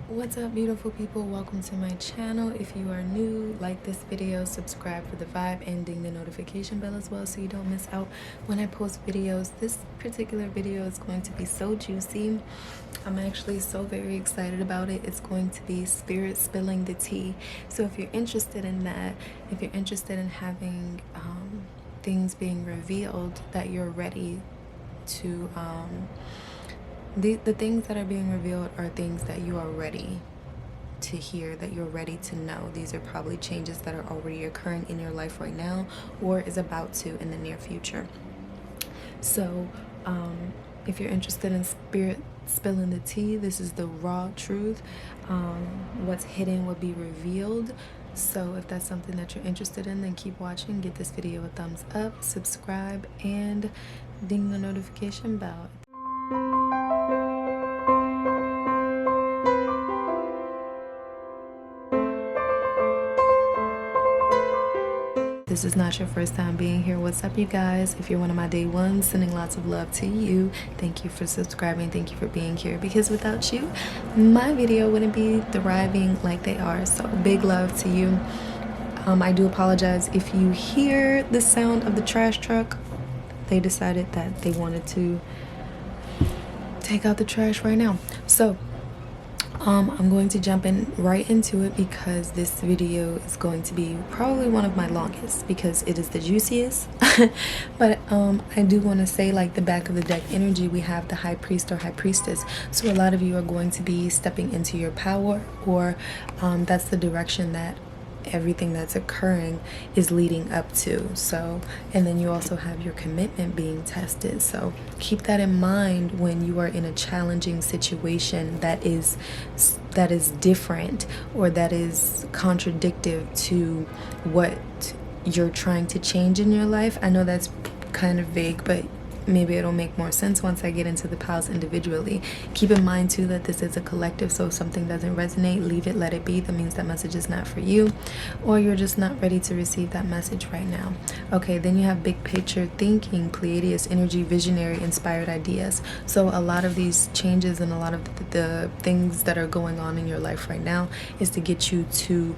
What's up, beautiful people? Welcome to my channel. If you are new, like this video, subscribe for the vibe, and ding the notification bell as well so you don't miss out when I post videos. This particular video is going to be so juicy. I'm actually so very excited about it. It's going to be spirit spilling the tea. So if you're interested in that, if you're interested in having things being revealed, that you're ready to the things that are being revealed are things that you are ready to hear, that you're ready to know. These are probably changes that are already occurring in your life right now or is about to in the near future. So if you're interested in spirit spilling the tea, this is the raw truth. What's hidden will be revealed. So if that's something that you're interested in, then keep watching. Give this video a thumbs up, subscribe, and ding the notification bell. This is not your first time being here. What's up, you guys? If you're one of my day ones, sending lots of love to you. Thank you for subscribing. Thank you for being here, because without you, my video wouldn't be thriving like they are. So big love to you. I do apologize if you hear the sound of the trash truck. They decided that they wanted to take out the trash right now. So I'm going to jump in right into it, because this video is going to be probably one of my longest because it is the juiciest. But I do want to say, like, the back of the deck energy, we have the high priest or high priestess. So a lot of you are going to be stepping into your power, or that's the direction that everything that's occurring is leading up to. So, and then you also have your commitment being tested. So keep that in mind when you are in a challenging situation that is different, or that is contradictory to what you're trying to change in your life. I know that's kind of vague, but maybe it'll make more sense once I get into the piles individually. Keep in mind too that this is a collective, so if something doesn't resonate, leave it, let it be. That means that message is not for you, or you're just not ready to receive that message right now. Okay, then you have big picture thinking, Pleiadian energy, visionary, inspired ideas. So a lot of these changes and a lot of the things that are going on in your life right now is to get you to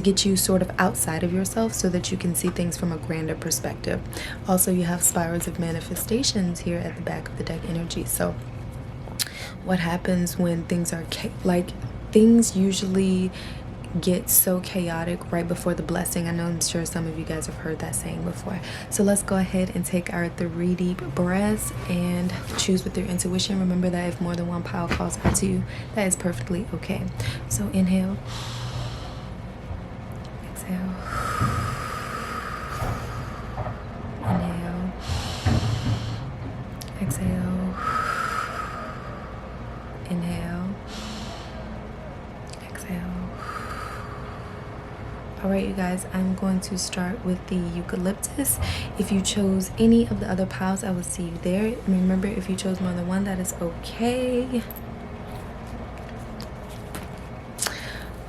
get you sort of outside of yourself so that you can see things from a grander perspective. Also, you have spirals of manifestations here at the back of the deck energy. So what happens when things are things usually get so chaotic right before the blessing. I know, I'm sure some of you guys have heard that saying before. So let's go ahead and take our 3 deep breaths and choose with your intuition. Remember that if more than one pile calls out to you, that is perfectly okay. So inhale, exhale, inhale, exhale, inhale, exhale. All right, you guys, I'm going to start with the eucalyptus. If you chose any of the other piles, I will see you there. Remember, if you chose more than one, that is okay.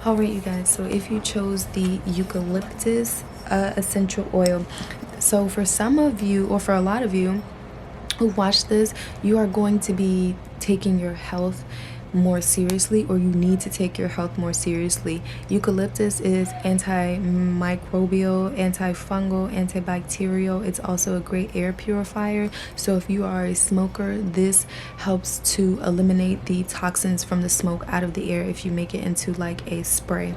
All right, you guys, so if you chose the eucalyptus essential oil, so for some of you, or for a lot of you who watch this, you are going to be taking your health more seriously, or you need to take your health more seriously. Eucalyptus is antimicrobial, antifungal, antibacterial. It's also a great air purifier. So if you are a smoker, this helps to eliminate the toxins from the smoke out of the air if you make it into like a spray.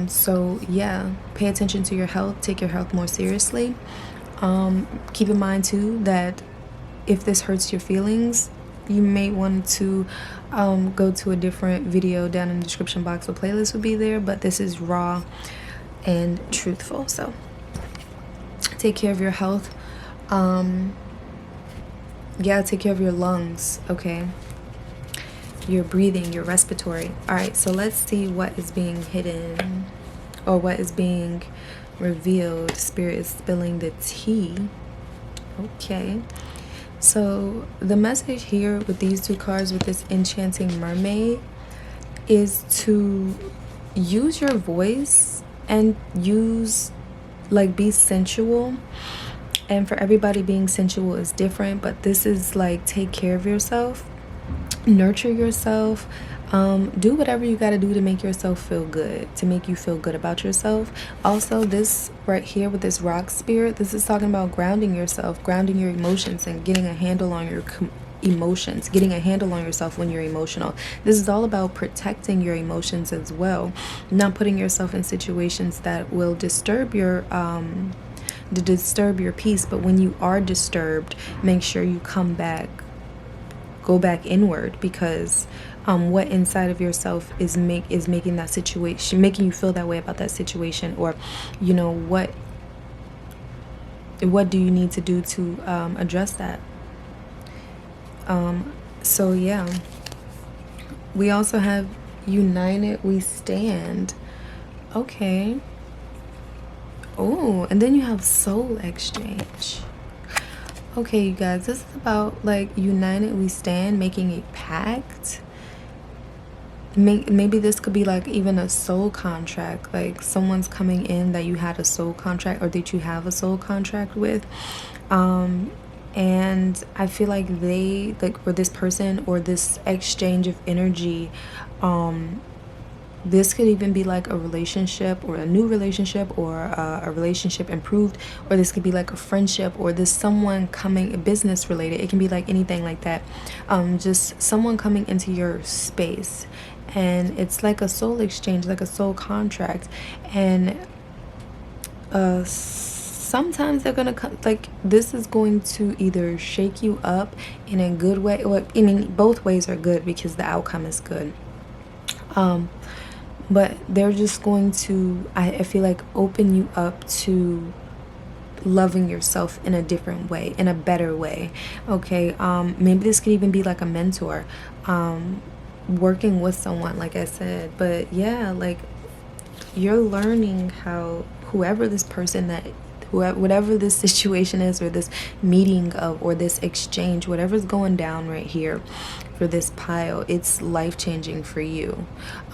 So yeah, pay attention to your health, take your health more seriously. Keep in mind too that if this hurts your feelings, you may want to go to a different video down in the description box. The playlist will be there, but this is raw and truthful. So take care of your health. Yeah, take care of your lungs, okay? Your breathing, your respiratory. All right, so let's see what is being hidden, or what is being revealed. Spirit is spilling the tea. Okay. So the message here with these 2 cards, with this enchanting mermaid, is to use your voice and be sensual. And for everybody, being sensual is different, but this is like, take care of yourself, nurture yourself, Do whatever you got to do to make yourself feel good, to make you feel good about yourself. Also, this right here with this rock spirit, this is talking about grounding yourself, grounding your emotions, and getting a handle on your emotions, getting a handle on yourself when you're emotional. This is all about protecting your emotions as well, not putting yourself in situations that will disturb your peace. But when you are disturbed, make sure you go back inward, because what inside of yourself is making that situation, making you feel that way about that situation, or you know, what do you need to do to address that. So yeah, we also have united we stand. Okay. Oh, and then you have soul exchange. Okay, you guys, this is about like united we stand, making a pact. Maybe this could be like even a soul contract, like someone's coming in that you had a soul contract, or that you have a soul contract with. And I feel like or this person, or this exchange of energy, this could even be like a relationship, or a new relationship, or a relationship improved, or this could be like a friendship, or this someone coming, business related. It can be like anything like that. Just someone coming into your space, and it's like a soul exchange, like a soul contract. And sometimes they're gonna come, like, this is going to either shake you up in a good way, or I mean, both ways are good because the outcome is good. But they're just going to, I feel like, open you up to loving yourself in a different way, in a better way. Okay. Maybe this could even be like a mentor, working with someone, like I said. But yeah, like, you're learning how whatever this situation is, or this meeting of, or this exchange, whatever's going down right here for this pile, it's life-changing for you.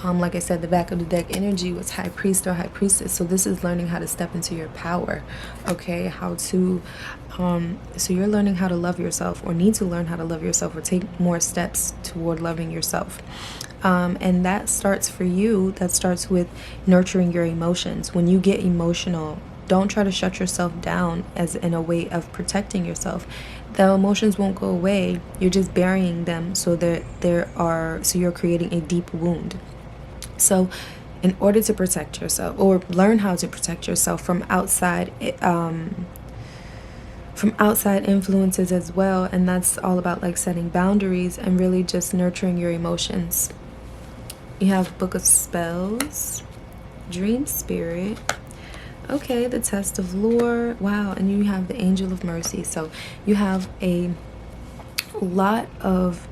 Like I said, the back of the deck energy was high priest or high priestess. So this is learning how to step into your power. Okay, how to so you're learning how to love yourself, or need to learn how to love yourself, or take more steps toward loving yourself. And that starts for you, that starts with nurturing your emotions. When you get emotional, don't try to shut yourself down as in a way of protecting yourself. The emotions won't go away. You're just burying them, so you're creating a deep wound. So in order to protect yourself, or learn how to protect yourself from outside influences as well, and that's all about like setting boundaries and really just nurturing your emotions. You have Book of Spells, Dream Spirit. Okay, the Test of Lore. Wow, and you have the Angel of Mercy. So you have a lot of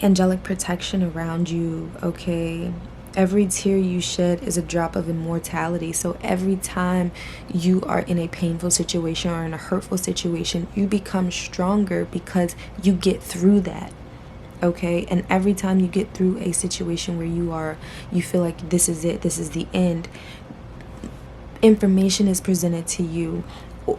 angelic protection around you. Okay, every tear you shed is a drop of immortality. So every time you are in a painful situation or in a hurtful situation, you become stronger because you get through that. Okay, and every time you get through a situation where you feel like this is it, this is the end, information is presented to you,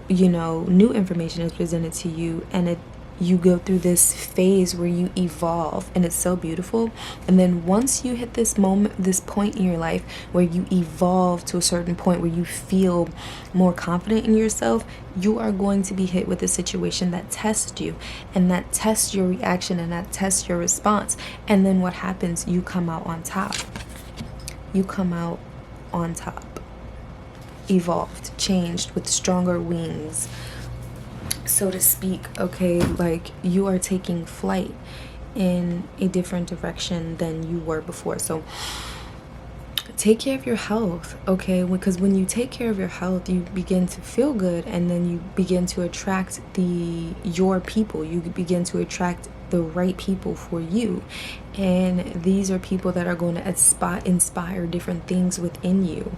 new information is presented to you, and you go through this phase where you evolve, and it's so beautiful. And then once you hit this point in your life where you evolve to a certain point where you feel more confident in yourself, you are going to be hit with a situation that tests you, and that tests your reaction, and that tests your response. And then what happens? You come out on top. Evolved, changed, with stronger wings, so to speak. Okay, like you are taking flight in a different direction than you were before. So take care of your health, okay? Because when you take care of your health, you begin to feel good, and then you begin to attract your people. You begin to attract the right people for you, and these are people that are going to inspire different things within you.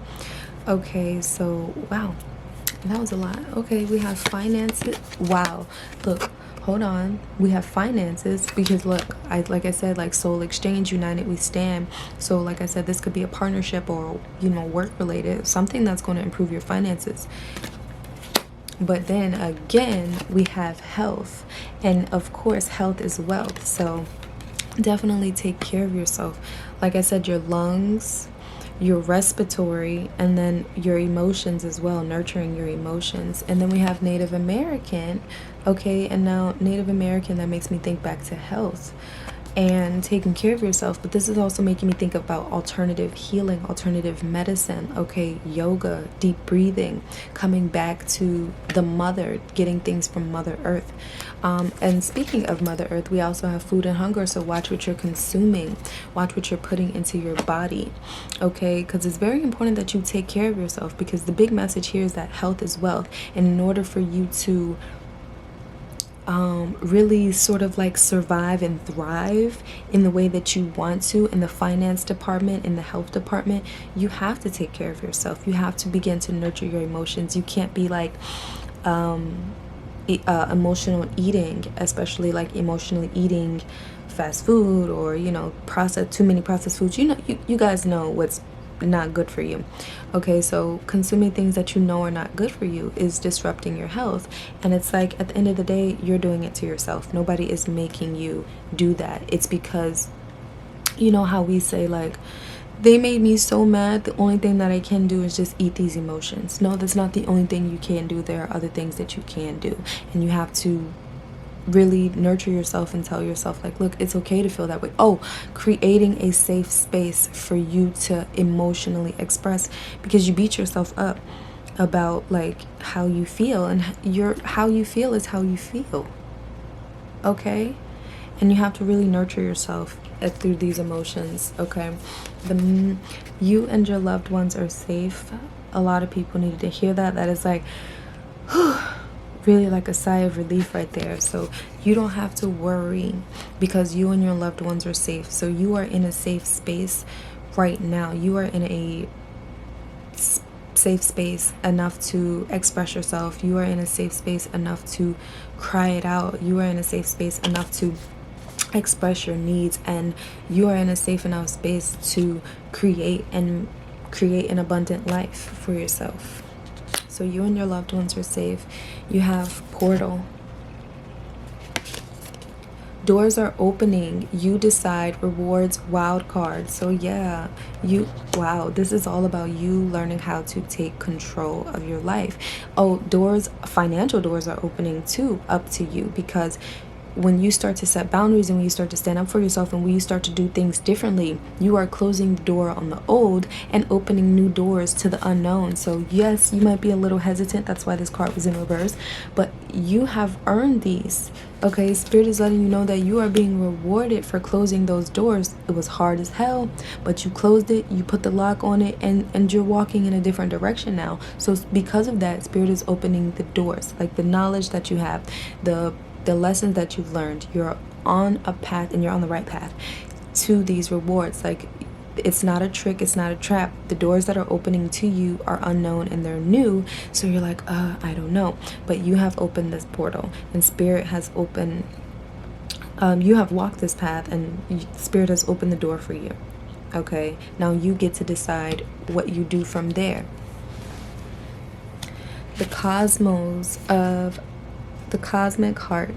Okay, so wow, that was a lot. Okay, we have finances. Wow, look, hold on. We have finances because look, like I said, like soul exchange, united we stand. So like I said, this could be a partnership, or work related, something that's going to improve your finances. But then again, we have health, and of course health is wealth. So definitely take care of yourself. Like I said, your lungs, your respiratory, and then your emotions as well, nurturing your emotions. And then we have Native American, okay? And now Native American, that makes me think back to health and taking care of yourself. But this is also making me think about alternative healing, alternative medicine, okay? Yoga, deep breathing, coming back to the mother, getting things from Mother Earth. And speaking of Mother Earth, we also have food and hunger. So watch what you're consuming, watch what you're putting into your body, okay? Because it's very important that you take care of yourself, because the big message here is that health is wealth. And in order for you to really sort of like survive and thrive in the way that you want to, in the finance department, in the health department, you have to take care of yourself. You have to begin to nurture your emotions. You can't be like emotional eating, especially like emotionally eating fast food, or too many processed foods. You guys know what's not good for you, okay? So consuming things that you know are not good for you is disrupting your health. And it's like, at the end of the day, you're doing it to yourself. Nobody is making you do that. It's because, you know how we say, like, they made me so mad, the only thing that I can do is just eat these emotions. No, that's not the only thing you can do. There are other things that you can do, and you have to really nurture yourself and tell yourself, like, look, it's okay to feel that way. Oh, creating a safe space for you to emotionally express, because you beat yourself up about like how you feel, and how you feel is how you feel, okay? And you have to really nurture yourself through these emotions, okay? You and your loved ones are safe. A lot of people needed to hear that. That is like really like a sigh of relief right there. So you don't have to worry, because you and your loved ones are safe. So you are in a safe space right now. You are in a safe space enough to express yourself. You are in a safe space enough to cry it out. You are in a safe space enough to express your needs, and you are in a safe enough space to create an abundant life for yourself. So you and your loved ones are safe. You have portal. Doors are opening. You decide. Rewards, wild cards. So yeah, wow, this is all about you learning how to take control of your life. Oh, financial doors are opening too, up to you, because when you start to set boundaries, and when you start to stand up for yourself, and when you start to do things differently, you are closing the door on the old and opening new doors to the unknown. So yes, you might be a little hesitant. That's why this card was in reverse. But you have earned these, okay? Spirit is letting you know that you are being rewarded for closing those doors. It was hard as hell, but you closed it, you put the lock on it, and you're walking in a different direction now. So because of that, Spirit is opening the doors, like the knowledge that you have, the lessons that you've learned. You're on a path, and you're on the right path to these rewards. Like, it's not a trick, it's not a trap. The doors that are opening to you are unknown and they're new. So you're like, I don't know. But you have opened this portal, and Spirit has opened, you have walked this path, and Spirit has opened the door for you. Okay, now you get to decide what you do from there. The cosmos of the cosmic heart.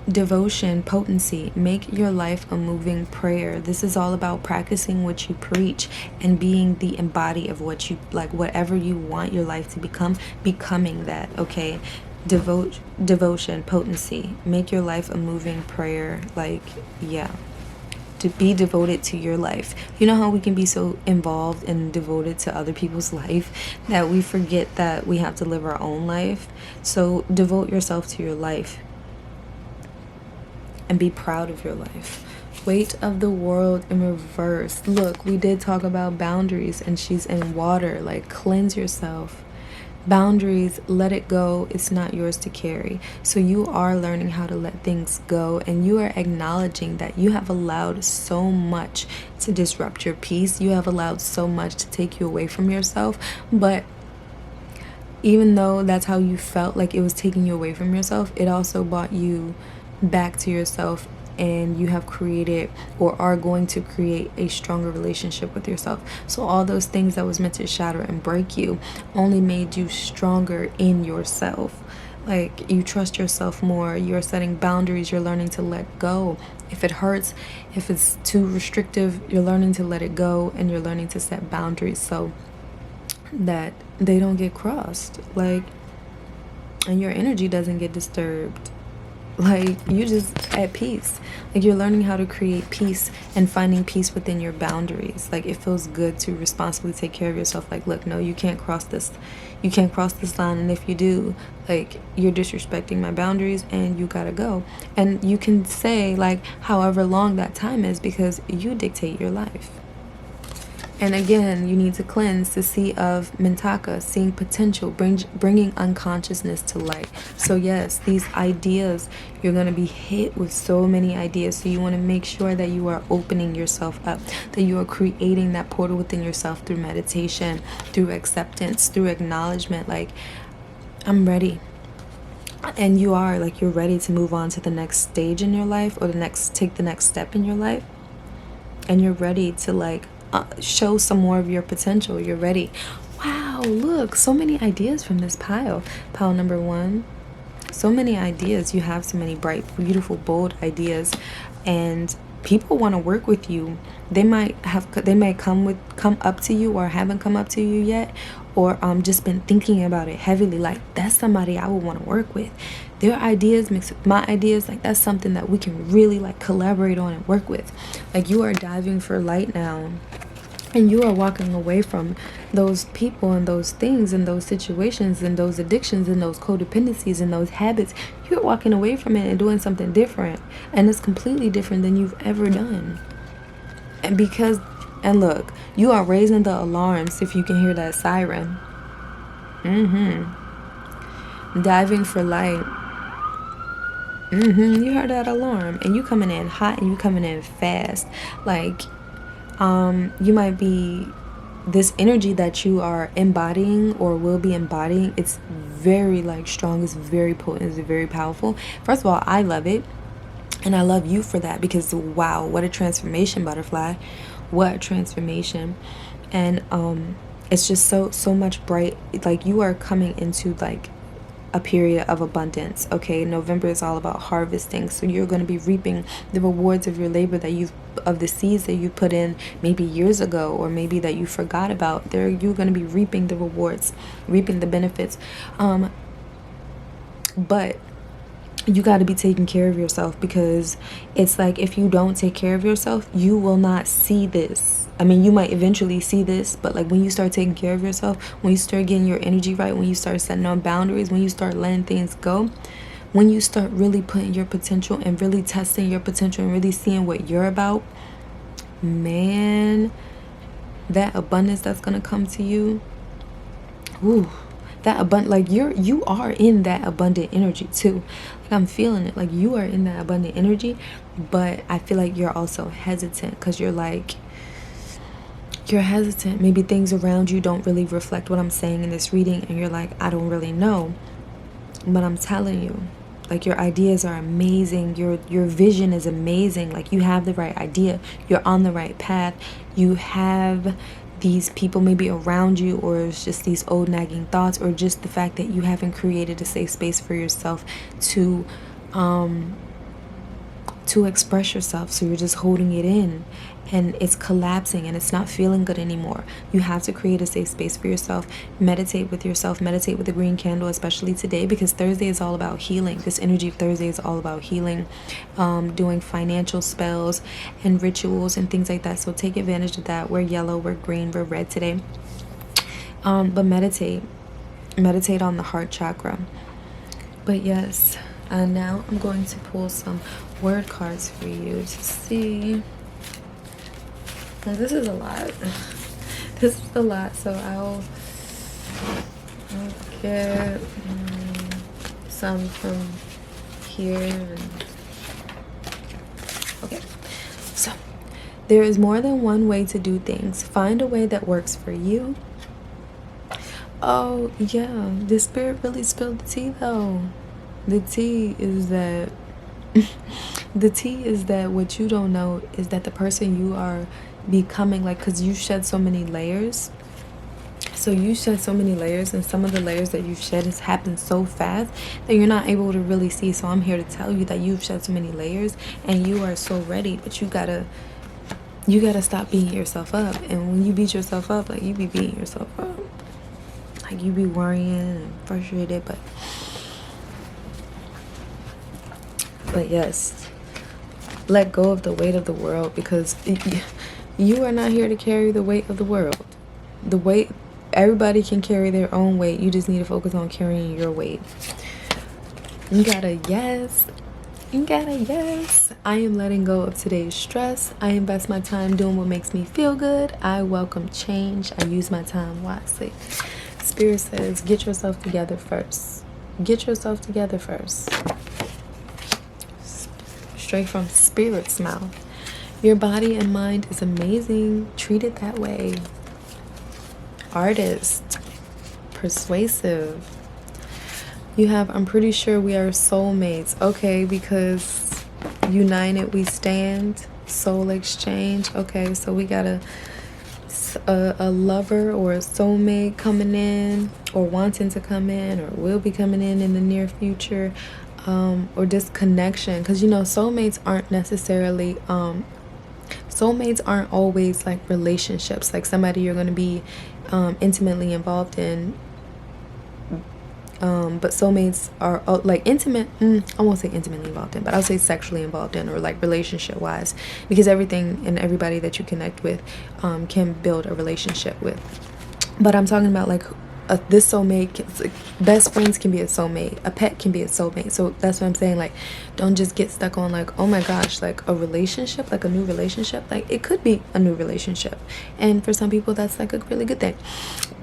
Devotion, potency. Make your life a moving prayer. This is all about practicing what you preach and being the embody of what you like, whatever you want your life to become, becoming that, okay? Devotion, potency. Make your life a moving prayer. Like, yeah, to be devoted to your life. You know how we can be so involved and devoted to other people's life that we forget that we have to live our own life. So devote yourself to your life and be proud of your life. Weight of the world in reverse. Look, we did talk about boundaries, and she's in water. Like, cleanse yourself. Boundaries, let it go. It's not yours to carry. So you are learning how to let things go, and you are acknowledging that you have allowed so much to disrupt your peace. You have allowed so much to take you away from yourself. But even though that's how you felt, like it was taking you away from yourself, it also brought you back to yourself and you have created or are going to create a stronger relationship with yourself. So all those things that was meant to shatter and break you only made you stronger in yourself. Like, you trust yourself more, you're setting boundaries, you're learning to let go. If it hurts, if it's too restrictive, you're learning to let it go, and you're learning to set boundaries so that they don't get crossed, like, and your energy doesn't get disturbed. Like, you just at peace. Like, you're learning how to create peace and finding peace within your boundaries. Like, it feels good to responsibly take care of yourself. Like, look, no, you can't cross this. You can't cross this line. And if you do, like, you're disrespecting my boundaries and you gotta go. And you can say, like, however long that time is, because you dictate your life. And again, you need to cleanse the sea of Mintaka, seeing potential, bringing unconsciousness to light. So yes, these ideas, you're going to be hit with so many ideas. So you want to make sure that you are opening yourself up, that you are creating that portal within yourself through meditation, through acceptance, through acknowledgement. Like, I'm ready. And you are, like, you're ready to move on to the next stage in your life, or take the next step in your life. And you're ready to, like, show some more of your potential. You're ready. Wow, look, so many ideas from this pile number 1. So many ideas. You have so many bright, beautiful, bold ideas, and people want to work with you. They might come up to you, or haven't come up to you yet, or just been thinking about it heavily, like, that's somebody I would want to work with. Their ideas mixed with my ideas, like, that's something that we can really, like, collaborate on and work with. Like, you are diving for light now, and you are walking away from those people and those things and those situations and those addictions and those codependencies and those habits. You're walking away from it and doing something different, and it's completely different than you've ever done. And look, you are raising the alarms if you can hear that siren. Diving for light. You heard that alarm, and you coming in hot, and you coming in fast. Like, you might be, this energy that you are embodying or will be embodying, it's very, like, strong, it's very potent, it's very powerful. First of all, I love it, and I love you for that, because wow, what a transformation, butterfly. What a transformation. And it's just so much bright. Like, you are coming into, like, a period of abundance. Okay, November is all about harvesting, so you're going to be reaping the rewards of your labor, of the seeds that you put in maybe years ago, or maybe that you forgot about. You're going to be reaping the rewards, reaping the benefits. But you got to be taking care of yourself, because it's like, if you don't take care of yourself, you will not see this. I mean, you might eventually see this, but, like, when you start taking care of yourself, when you start getting your energy right, when you start setting on boundaries, when you start letting things go, when you start really putting your potential and really testing your potential and really seeing what you're about, man, that abundance that's going to come to you, ooh, that abundant, like, you are in that abundant energy too. Like, I'm feeling it, like, you are in that abundant energy, but I feel like you're also hesitant, because you're hesitant. Maybe things around you don't really reflect what I'm saying in this reading, and you're like, I don't really know. But I'm telling you, like, your ideas are amazing, your vision is amazing. Like, you have the right idea, you're on the right path. You have these people maybe around you, or it's just these old nagging thoughts, or just the fact that you haven't created a safe space for yourself to express yourself. So you're just holding it in, and it's collapsing, and it's not feeling good anymore. You have to create a safe space for yourself. Meditate with yourself. Meditate with the green candle, especially today, because Thursday is all about healing. This energy of Thursday is all about healing, doing financial spells and rituals and things like that. So take advantage of that. We're yellow, we're green, we're red today. But meditate on the heart chakra. But yes, now I'm going to pull some word cards for you to see. Well, this is a lot. So I'll get some from here. Okay, so there is more than one way to do things. Find a way that works for you. Oh yeah, the spirit really spilled the tea though. The tea is that The tea is that what you don't know is that the person you are becoming, like, because you shed so many layers. So you shed so many layers, and some of the layers that you've shed has happened so fast that you're not able to really see. So I'm here to tell you that you've shed so many layers and you are so ready, but you gotta stop beating yourself up. And when you beat yourself up, like, you be beating yourself up, like, you be worrying and frustrated. But yes, let go of the weight of the world, because you are not here to carry the weight of the world. The weight, everybody can carry their own weight. You just need to focus on carrying your weight. You gotta yes. I am letting go of today's stress. I invest my time doing what makes me feel good. I welcome change. I use my time wisely. Spirit says, get yourself together first. Get yourself together first. Straight from Spirit's mouth. Your body and mind is amazing. Treat it that way. Artist. Persuasive. You have, I'm pretty sure we are soulmates. Okay, because united we stand. Soul exchange. Okay, so we got a lover or a soulmate coming in, or wanting to come in, or will be coming in the near future. Or just connection, because soulmates aren't necessarily soulmates aren't always like relationships, like somebody you're going to be intimately involved in, but soulmates are like intimate, I won't say intimately involved in, but I'll say sexually involved in, or like relationship wise, because everything and everybody that you connect with can build a relationship with. But I'm talking about like this soulmate, like, best friends can be a soulmate, a pet can be a soulmate. So that's what I'm saying, like, don't just get stuck on like, oh my gosh, like a relationship, like a new relationship. Like, it could be a new relationship, and for some people that's like a really good thing.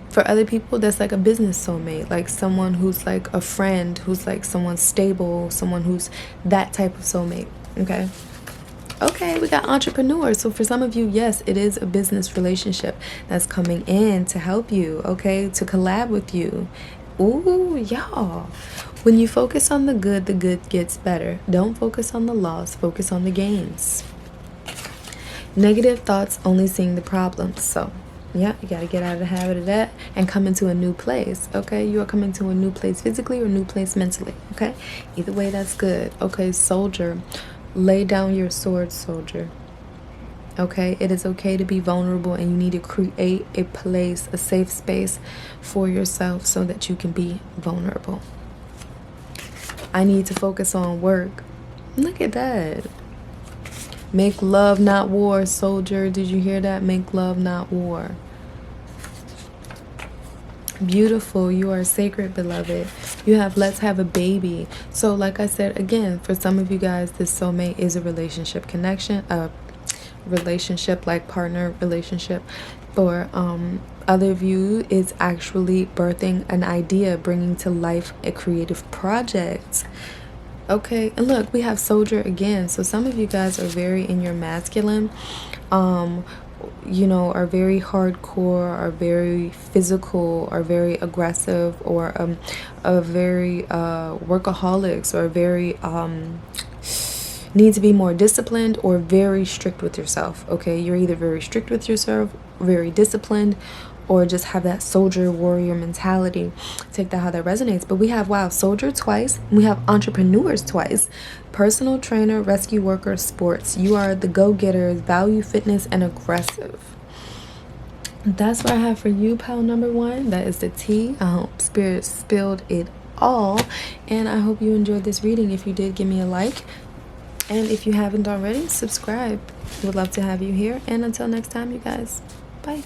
For other people, that's like a business soulmate, like someone who's like a friend, who's like someone stable, someone who's that type of soulmate. Okay, we got entrepreneurs. So for some of you, yes, it is a business relationship that's coming in to help you, okay, to collab with you. Ooh, y'all. When you focus on the good gets better. Don't focus on the loss, focus on the gains. Negative thoughts, only seeing the problems. So, yeah, you got to get out of the habit of that and come into a new place, okay? You are coming to a new place physically or a new place mentally, okay? Either way, that's good. Okay, soldier. Lay down your sword, soldier. Okay, it is okay to be vulnerable, and you need to create a place, a safe space for yourself so that you can be vulnerable. I need to focus on work. Look at that. Make love, not war, soldier. Did you hear that? Make love, not war. Beautiful. You are sacred, beloved. You have let's have a baby. So like I said, again, for some of you guys, this soulmate is a relationship connection, a relationship like partner relationship. For other of you, it's actually birthing an idea, bringing to life a creative project. Okay, and look, we have soldier again. So some of you guys are very in your masculine, are very hardcore, are very physical, are very aggressive, or are very workaholics, or very need to be more disciplined, or very strict with yourself. Okay, you're either very strict with yourself, very disciplined, or just have that soldier warrior mentality. Take that how that resonates. But we have, wow, soldier twice. We have entrepreneurs twice. Personal trainer, rescue worker, sports. You are the go-getters, value fitness, and aggressive. That's what I have for you, pal number one. That is the tea. I hope Spirit spilled it all, and I hope you enjoyed this reading. If you did, give me a like, and if you haven't already, subscribe. Would love to have you here, and until next time, you guys, bye.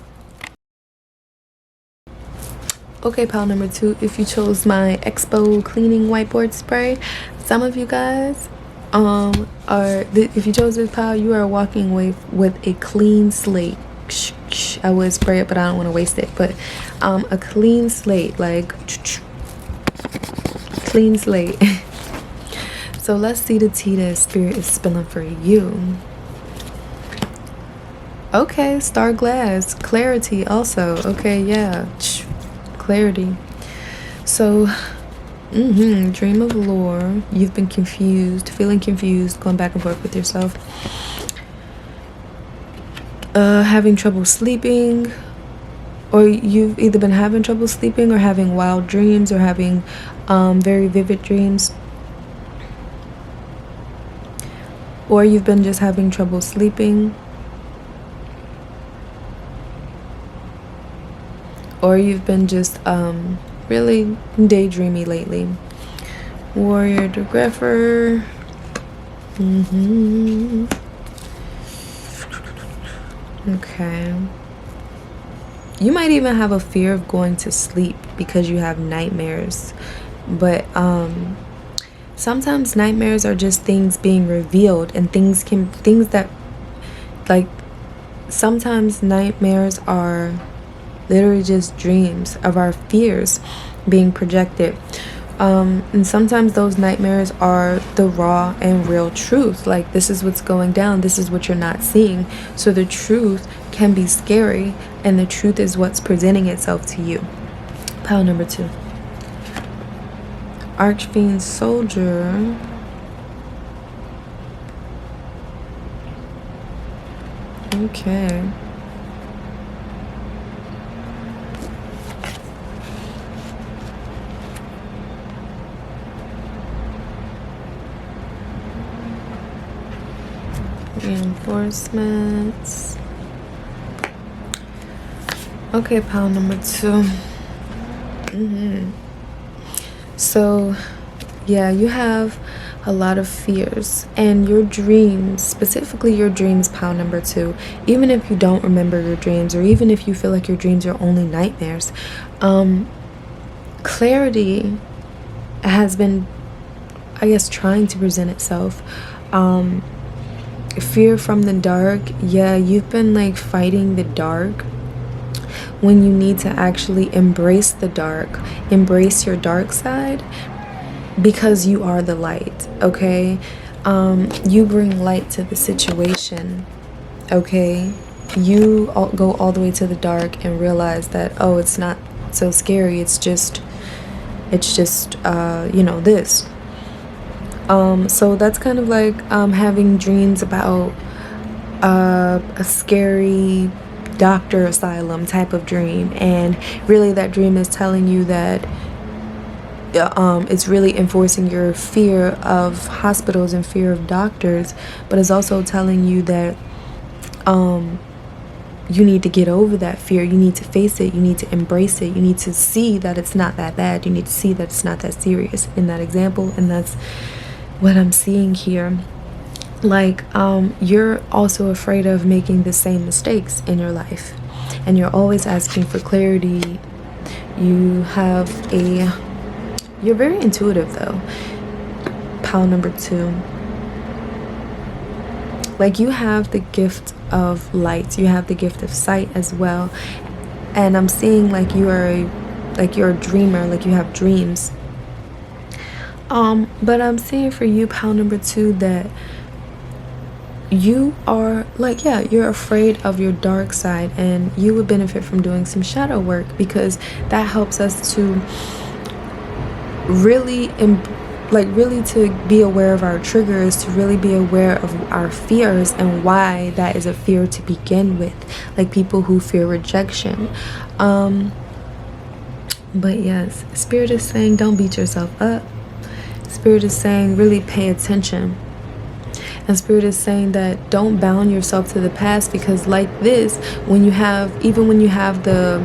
Okay, pile number two, if you chose my Expo cleaning whiteboard spray, some of you guys if you chose this pile, you are walking away with a clean slate. I would spray it, but I don't want to waste it. But a clean slate, like clean slate. So let's see the tea that Spirit is spilling for you. Okay, star glass, clarity also. Okay, yeah, clarity. So Dream of lore. You've been confused, feeling confused, going back and forth with yourself. Having trouble sleeping, or you've either been having trouble sleeping or having wild dreams or having very vivid dreams, or you've been just having trouble sleeping, or you've been just really daydreamy lately. Warrior Degreffer. Okay. You might even have a fear of going to sleep because you have nightmares. But sometimes nightmares are just things being revealed, and things that, like, sometimes nightmares are literally just dreams of our fears being projected. And sometimes those nightmares are the raw and real truth. Like, this is what's going down, this is what you're not seeing. So the truth can be scary, and the truth is what's presenting itself to you. Pile number 2. Archfiend Soldier. Okay. Reinforcements. Okay, pile number 2. So yeah, you have a lot of fears, and your dreams, specifically your dreams, pile number 2, even if you don't remember your dreams, or even if you feel like your dreams are only nightmares, clarity has been, I guess, trying to present itself. Fear from the dark. Yeah, you've been like fighting the dark when you need to actually embrace the dark, embrace your dark side, because you are the light. Okay, you bring light to the situation. Okay, you go all the way to the dark and realize that, oh, it's not so scary, it's just this. So that's kind of like having dreams about a scary doctor asylum type of dream, and really that dream is telling you that it's really enforcing your fear of hospitals and fear of doctors, but it's also telling you that you need to get over that fear, you need to face it, you need to embrace it, you need to see that it's not that bad, you need to see that it's not that serious in that example. And that's what I'm seeing here. Like, you're also afraid of making the same mistakes in your life, and you're always asking for clarity. You're very intuitive though, pile number 2. Like, you have the gift of light, you have the gift of sight as well, and I'm seeing like you're a dreamer, like you have dreams. But I'm seeing for you, pile number 2, that you are like, yeah, you're afraid of your dark side, and you would benefit from doing some shadow work, because that helps us to really to be aware of our triggers, to really be aware of our fears and why that is a fear to begin with, like people who fear rejection. But yes, Spirit is saying don't beat yourself up. Spirit is saying really pay attention. And Spirit is saying that don't bound yourself to the past, because like this, when you have the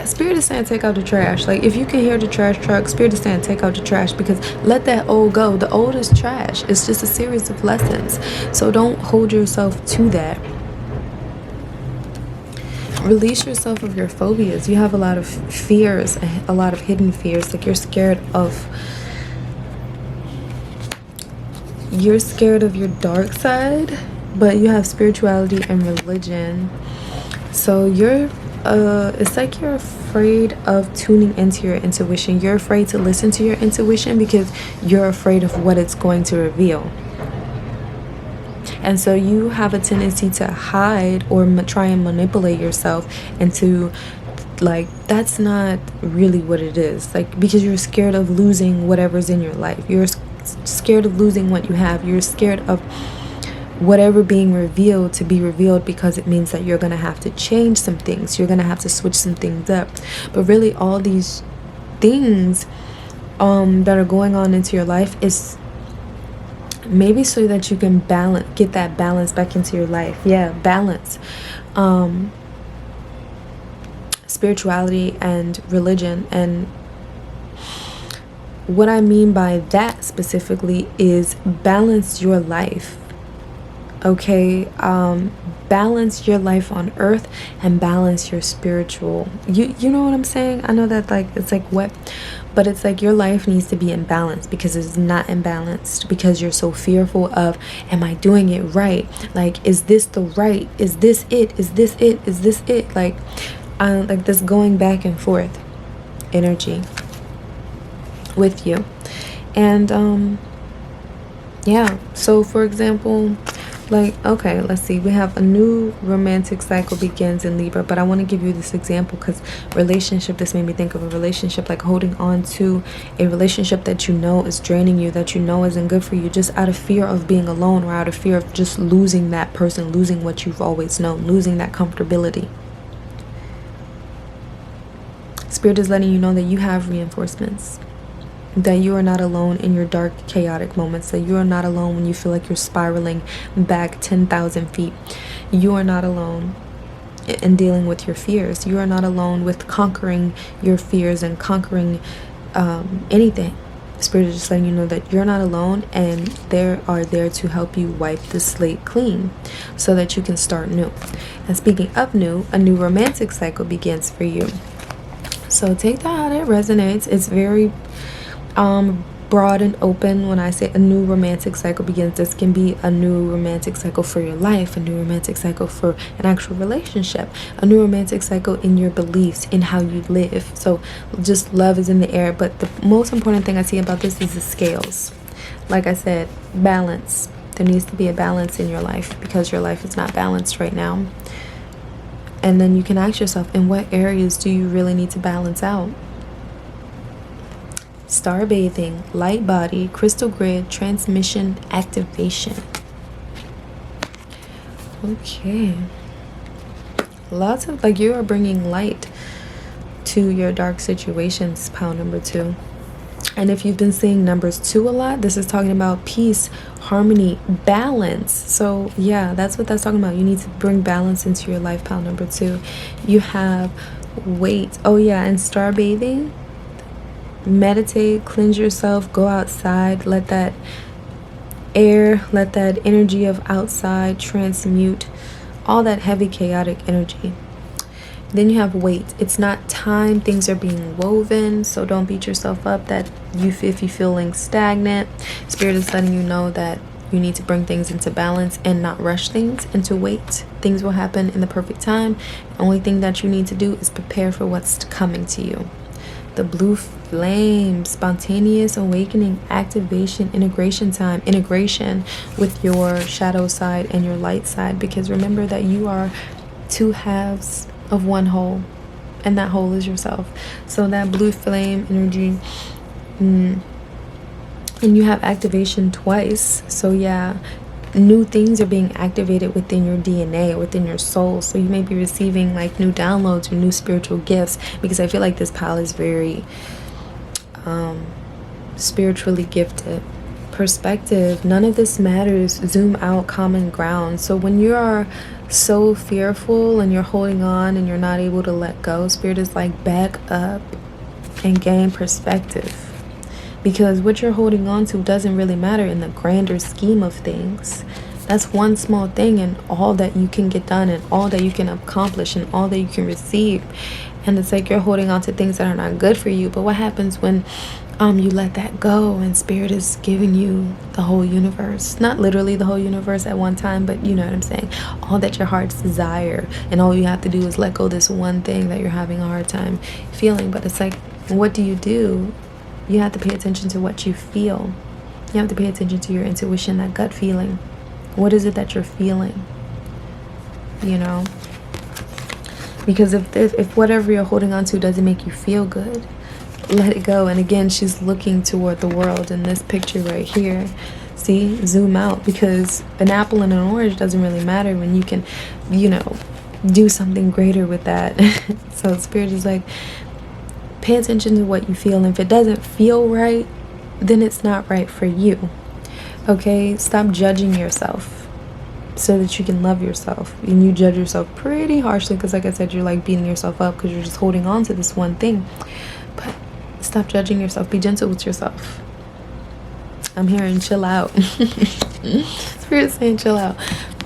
Spirit is saying take out the trash. Like, if you can hear the trash truck, Spirit is saying take out the trash, because let that old go. The old is trash. It's just a series of lessons. So don't hold yourself to that. Release yourself of your phobias. You have a lot of fears, a lot of hidden fears. Like, you're scared of your dark side, but you have spirituality and religion. So it's like you're afraid of tuning into your intuition. You're afraid to listen to your intuition because you're afraid of what it's going to reveal. And so you have a tendency to hide or try and manipulate yourself into like, that's not really what it is. Like, because you're scared of losing whatever's in your life. You're scared of losing what you have. You're scared of whatever being revealed to be revealed, because it means that you're going to have to change some things. You're going to have to switch some things up. But really, all these things that are going on into your life is maybe so that you can get that balance back into your life. Yeah, balance. Spirituality and religion. And what I mean by that specifically is balance your life. Okay, balance your life on earth and balance your spiritual. You know what I'm saying? I know that, like, it's like what, but it's like your life needs to be in balance, because it's not imbalanced, because you're so fearful of, am I doing it right? Like, is this the right? Is this it? Is this it? Is this it? Like this going back and forth energy with you. And yeah, so for example, like, okay, let's see, we have a new romantic cycle begins in Libra. But I want to give you this example because relationship, this made me think of a relationship, like holding on to a relationship that you know is draining you, that you know isn't good for you, just out of fear of being alone, or out of fear of just losing that person, losing what you've always known, losing that comfortability. Spirit is letting you know that you have reinforcements, that you are not alone in your dark, chaotic moments, that you are not alone when you feel like you're spiraling back 10,000 feet. You are not alone in dealing with your fears. You are not alone with conquering your fears and conquering anything. Spirit is just letting you know that you're not alone, and they are there to help you wipe the slate clean so that you can start new. And speaking of new, a new romantic cycle begins for you. So take that how that resonates. It's very broad and open. When I say a new romantic cycle begins, this can be a new romantic cycle for your life, a new romantic cycle for an actual relationship, a new romantic cycle in your beliefs, in how you live. So just love is in the air. But the most important thing I see about this is the scales. Like I said, balance. There needs to be a balance in your life, because your life is not balanced right now. And then you can ask yourself, in what areas do you really need to balance out? Star bathing, light body, crystal grid, transmission, activation. Okay. Lots of, like, you are bringing light to your dark situations, pile number 2. And if you've been seeing numbers 2 a lot, this is talking about peace, harmony, balance. So yeah, that's what that's talking about. You need to bring balance into your life, pile number 2. You have weight. Oh yeah, and star bathing. Meditate, cleanse yourself, go outside, let that air, let that energy of outside transmute all that heavy, chaotic energy. Then you have weight. It's not time. Things are being woven. So don't beat yourself up that if you're feeling stagnant. Spirit is letting you know that you need to bring things into balance and not rush things into weight. Things will happen in the perfect time. The only thing that you need to do is prepare for what's coming to you. The blue flame, spontaneous awakening, activation, integration time, integration with your shadow side and your light side. Because remember that you are 2 halves of one whole, and that whole is yourself. So that blue flame energy, and you have activation twice. So yeah, new things are being activated within your DNA, within your soul. So you may be receiving like new downloads or new spiritual gifts, because I feel like this pile is very spiritually gifted. Perspective, none of this matters. Zoom out, common ground. So when you are so fearful and you're holding on and you're not able to let go, Spirit is like, back up and gain perspective, because what you're holding on to doesn't really matter in the grander scheme of things. That's one small thing, and all that you can get done, and all that you can accomplish, and all that you can receive. And it's like you're holding on to things that are not good for you. But what happens when you let that go, and Spirit is giving you the whole universe? Not literally the whole universe at one time, but you know what I'm saying. All that your heart's desire, and all you have to do is let go this one thing that you're having a hard time feeling. But it's like, what do? You have to pay attention to what you feel. You have to pay attention to your intuition, that gut feeling. What is it that you're feeling? You know? Because if whatever you're holding on to doesn't make you feel good, let it go. And again, she's looking toward the world in this picture right here. See, zoom out, because an apple and an orange doesn't really matter when you can, you know, do something greater with that. So Spirit is like, pay attention to what you feel, and if it doesn't feel right, then it's not right for you. Okay, stop judging yourself so that you can love yourself. And you judge yourself pretty harshly because, like I said, you're like beating yourself up because you're just holding on to this one thing. But stop judging yourself. Be gentle with yourself. I'm hearing chill out. Spirit's saying chill out.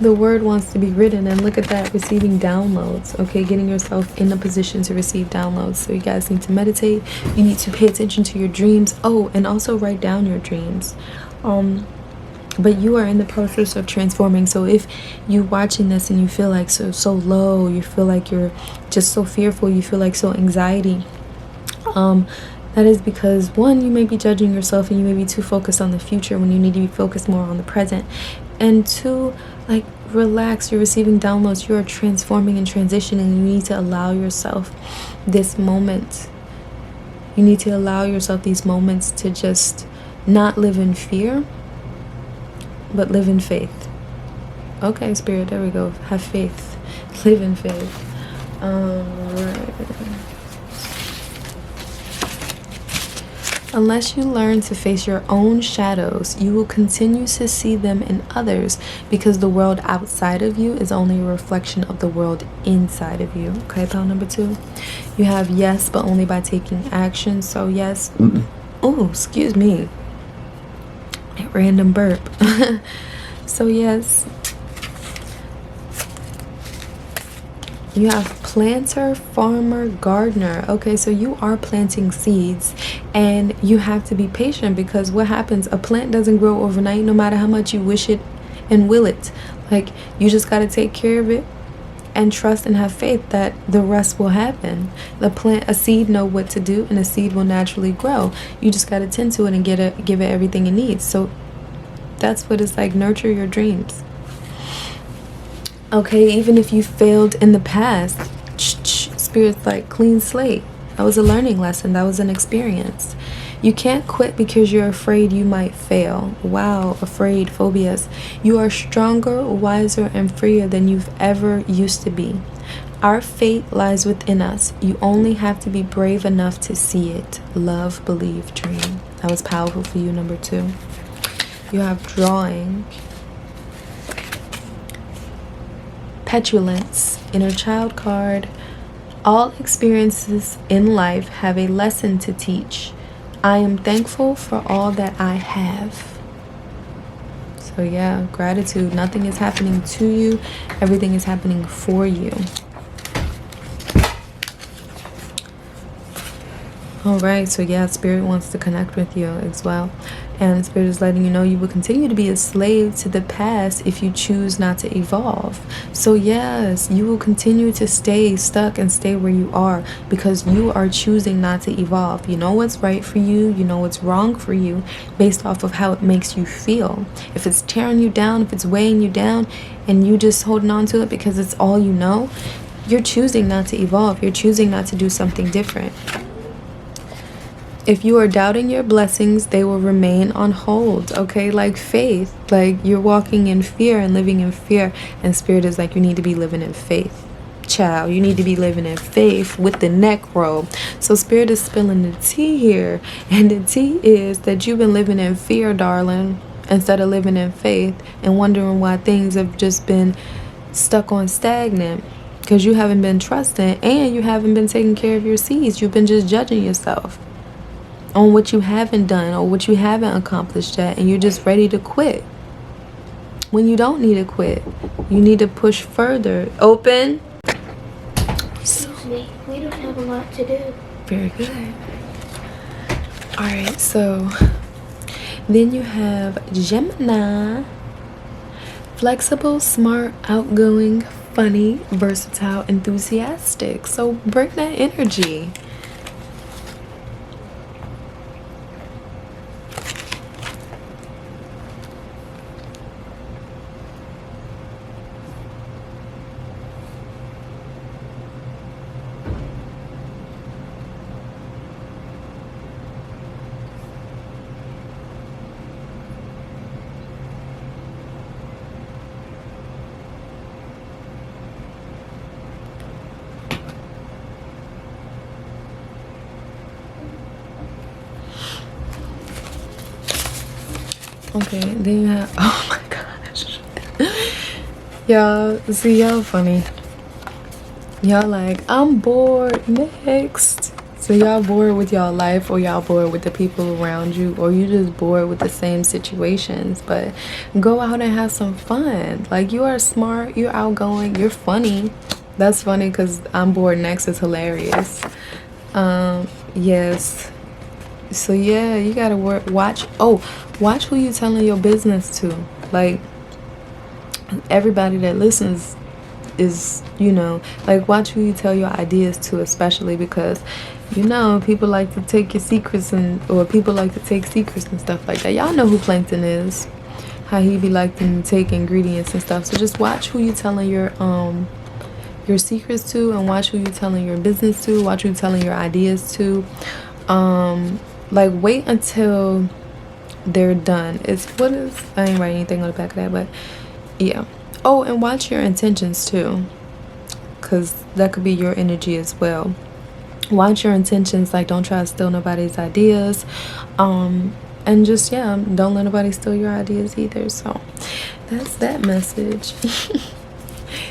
The word wants to be written, and look at that, receiving downloads. Okay, getting yourself in a position to receive downloads. So you guys need to meditate. You need to pay attention to your dreams. Oh, and also write down your dreams. But you are in the process of transforming. So if you watching this and you feel like so low, you feel like you're just so fearful, you feel like so anxiety, that is because, one, you may be judging yourself and you may be too focused on the future when you need to be focused more on the present. And two, like, relax. You're receiving downloads. You are transforming and transitioning. You need to allow yourself this moment. You need to allow yourself these moments to just not live in fear, but live in faith. Okay, Spirit, there we go. Have faith. Live in faith. Alright. Unless you learn to face your own shadows, you will continue to see them in others, because the world outside of you is only a reflection of the world inside of you. Okay, pile number 2. You have yes, but only by taking action. So yes. Oh, excuse me. A random burp. So yes. You have planter, farmer, gardener. Okay, so you are planting seeds, and you have to be patient, because what happens, a plant doesn't grow overnight no matter how much you wish it and will it. Like, you just got to take care of it and trust and have faith that the rest will happen. A seed know what to do, and a seed will naturally grow. You just got to tend to it and give it everything it needs. So that's what it's like. Nurture your dreams. Okay, even if you failed in the past, Spirit's like, clean slate. That was a learning lesson. That was an experience. You can't quit because you're afraid you might fail. Wow, afraid, phobias. You are stronger, wiser, and freer than you've ever used to be. Our fate lies within us. You only have to be brave enough to see it. Love, believe, dream. That was powerful for you, number 2. You have drawing. Petulance, inner child card. All experiences in life have a lesson to teach. I am thankful for all that I have. So yeah, gratitude. Nothing is happening to you. Everything is happening for you. All right, so yeah, Spirit wants to connect with you as well. And Spirit is letting you know you will continue to be a slave to the past if you choose not to evolve. So yes, you will continue to stay stuck and stay where you are because you are choosing not to evolve. You know what's right for you. You know what's wrong for you based off of how it makes you feel. If it's tearing you down, if it's weighing you down, and you just holding on to it because it's all you know, you're choosing not to evolve. You're choosing not to do something different. If you are doubting your blessings, they will remain on hold, okay? Like faith, like you're walking in fear and living in fear. And Spirit is like, you need to be living in faith. Child, you need to be living in faith with the neck roll. So Spirit is spilling the tea here. And the tea is that you've been living in fear, darling, instead of living in faith and wondering why things have just been stuck on stagnant. Because you haven't been trusting and you haven't been taking care of your seeds. You've been just judging yourself on what you haven't done or what you haven't accomplished yet, and you're just ready to quit when you don't need to quit. You need to push further. Open. Excuse me, we don't have a lot to do. Very good. All right, so then you have Gemini. Flexible, smart, outgoing, funny, versatile, enthusiastic. So bring that energy. Okay, then you have, oh my gosh. Y'all, see, y'all funny. Y'all like, I'm bored, next. So y'all bored with y'all life, or y'all bored with the people around you, or you just bored with the same situations. But go out and have some fun. Like, you are smart, you're outgoing, you're funny. That's funny because I'm bored next is hilarious. Yes. So yeah, you gotta watch who you telling your business to. Like, everybody that listens is, you know, like, watch who you tell your ideas to, especially because, you know, people like to take your secrets, or people like to take secrets and stuff like that. Y'all know who Plankton is, how he be like to take ingredients and stuff. So just watch who you telling your secrets to, and watch who you telling your business to, watch who you telling your ideas to. Like, wait until they're done. I ain't writing anything on the back of that, but yeah. Oh, and watch your intentions too, because that could be your energy as well. Watch your intentions. Like, don't try to steal nobody's ideas, and just, yeah, don't let nobody steal your ideas either. So that's that message.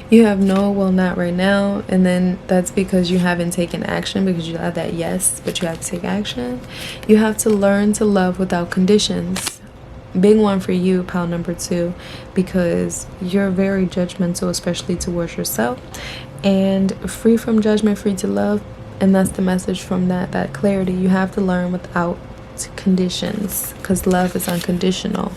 You have no, well, not right now, and then that's because you haven't taken action, because you have that yes, but you have to take action. You have to learn to love without conditions. Big one for you, pile number 2, because you're very judgmental, especially towards yourself, and free from judgment, free to love. And that's the message from that clarity. You have to learn without conditions, because love is unconditional.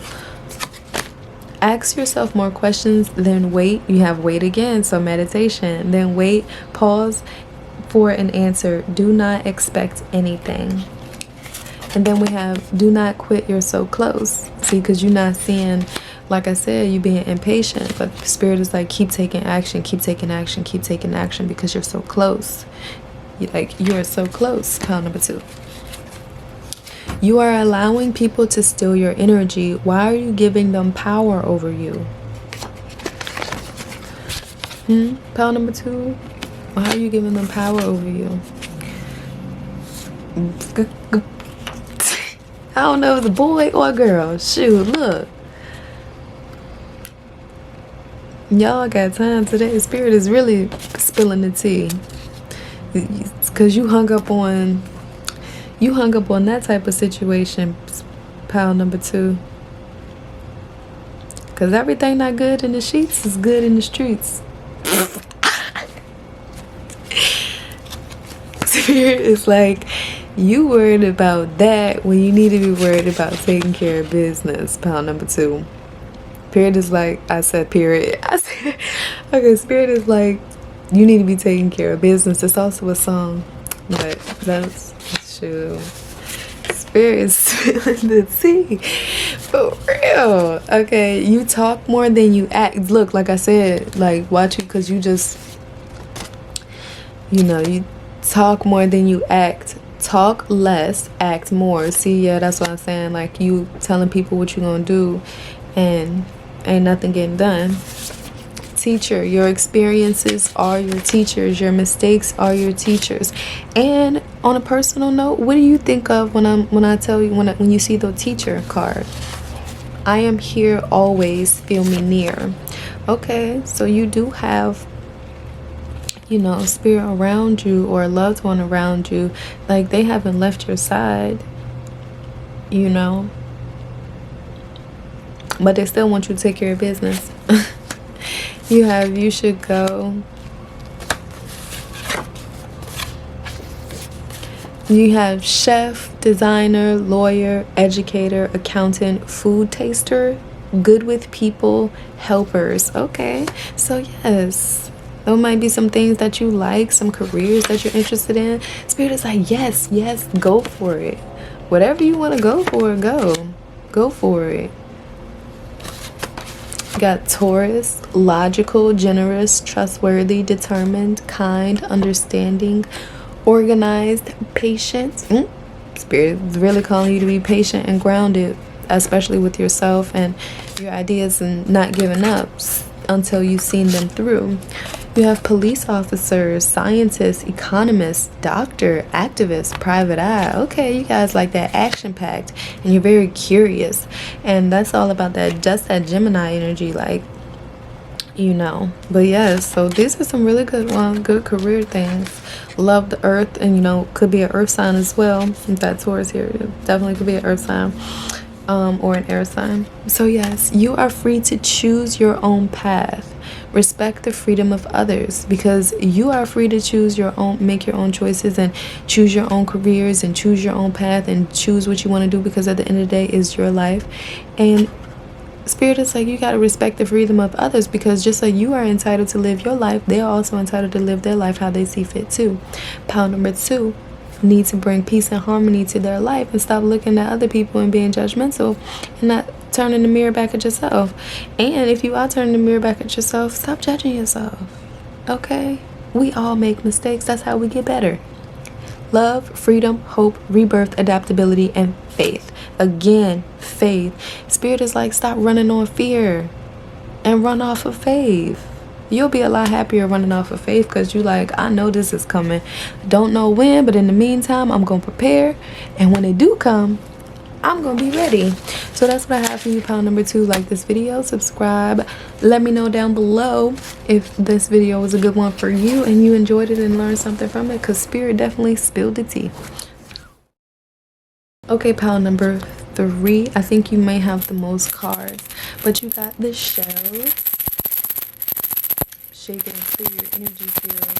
Ask yourself more questions, then wait. You have wait again, so meditation. Then wait, pause for an answer. Do not expect anything. And then we have do not quit, you're so close. See, because you're not seeing, like I said, you being impatient. But Spirit is like, keep taking action, keep taking action, keep taking action, because you're so close. You're so close, pile number 2. You are allowing people to steal your energy. Why are you giving them power over you? Pile number 2. Why are you giving them power over you? I don't know if it's a boy or a girl. Shoot, look. Y'all got time today. Spirit is really spilling the tea. Because you hung up on that type of situation, pile number 2. Because everything not good in the sheets is good in the streets. Spirit is like, you worried about that when you need to be worried about taking care of business, pile number 2. Period is like, I said period. Okay, Spirit is like, you need to be taking care of business. It's also a song, but that's true. Spirit is spilling the tea. For real. Okay, you talk more than you act. Look, like I said, like, watch you, because you just, you talk more than you act. Talk less, act more. See, yeah, that's what I'm saying. Like, you telling people what you're gonna do, and ain't nothing getting done. Teacher, your experiences are your teachers. Your mistakes are your teachers. And on a personal note, what do you think of when I tell you, when you see the teacher card? I am here always, feel me near. Okay, so you do have, spirit around you, or a loved one around you. Like, they haven't left your side, but they still want you to take care of business. You should go. You have chef, designer, lawyer, educator, accountant, food taster, good with people, helpers. Okay, so yes, there might be some things that you like, some careers that you're interested in. Spirit is like, yes, go for it. Whatever you want to go for, go for it. Got Taurus, logical, generous, trustworthy, determined, kind, understanding, organized, patient. Spirit is really calling you to be patient and grounded, especially with yourself and your ideas, and not giving up. until you've seen them through. You have police officers, scientists, economists, doctor, activists, private eye. Okay, you guys like that action-packed, and you're very curious. And that's all about that, just that Gemini energy, like, you know. But yes, so these are some really good good career things. Love the earth, and you know, could be an earth sign as well. If that Taurus here, it definitely could be an earth sign. Or an air sign. So yes, you are free to choose your own path. Respect the freedom of others, because you are free to choose your own, make your own choices, and choose your own careers, and choose your own path, and choose what you want to do, because at the end of the day is your life. And Spirit is like, you got to respect the freedom of others, because just like you are entitled to live your life, they are also entitled to live their life how they see fit too. Pile number 2, need to bring peace and harmony to their life, and stop looking at other people and being judgmental, and not turning the mirror back at yourself. And if you are turning the mirror back at yourself, stop judging yourself. Okay, we all make mistakes. That's how we get better. Love, freedom, hope, rebirth, adaptability, and faith. Again, faith. Spirit is like, stop running on fear and run off of faith. You'll be a lot happier running off of faith, because you like, I know this is coming. Don't know when, but in the meantime, I'm going to prepare. And when it do come, I'm going to be ready. So that's what I have for you, pile number 2. Like this video, subscribe. Let me know down below if this video was a good one for you and you enjoyed it and learned something from it, because Spirit definitely spilled the tea. Okay, pile number 3. I think you may have the most cards, but you got the shells. Shake it and clear your energy field.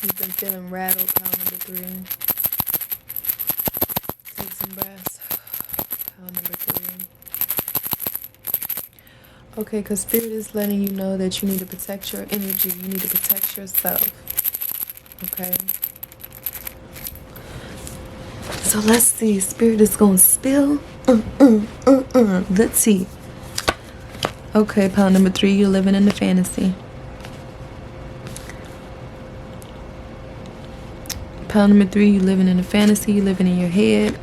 You've been feeling rattled, pile number 3. Take some breaths. Pile number 3. Okay, because Spirit is letting you know that you need to protect your energy. You need to protect yourself. Okay. So let's see. Spirit is going to spill the tea. Okay, pile number 3, you're living in the fantasy. Pile number 3, you're living in a fantasy, you're living in your head.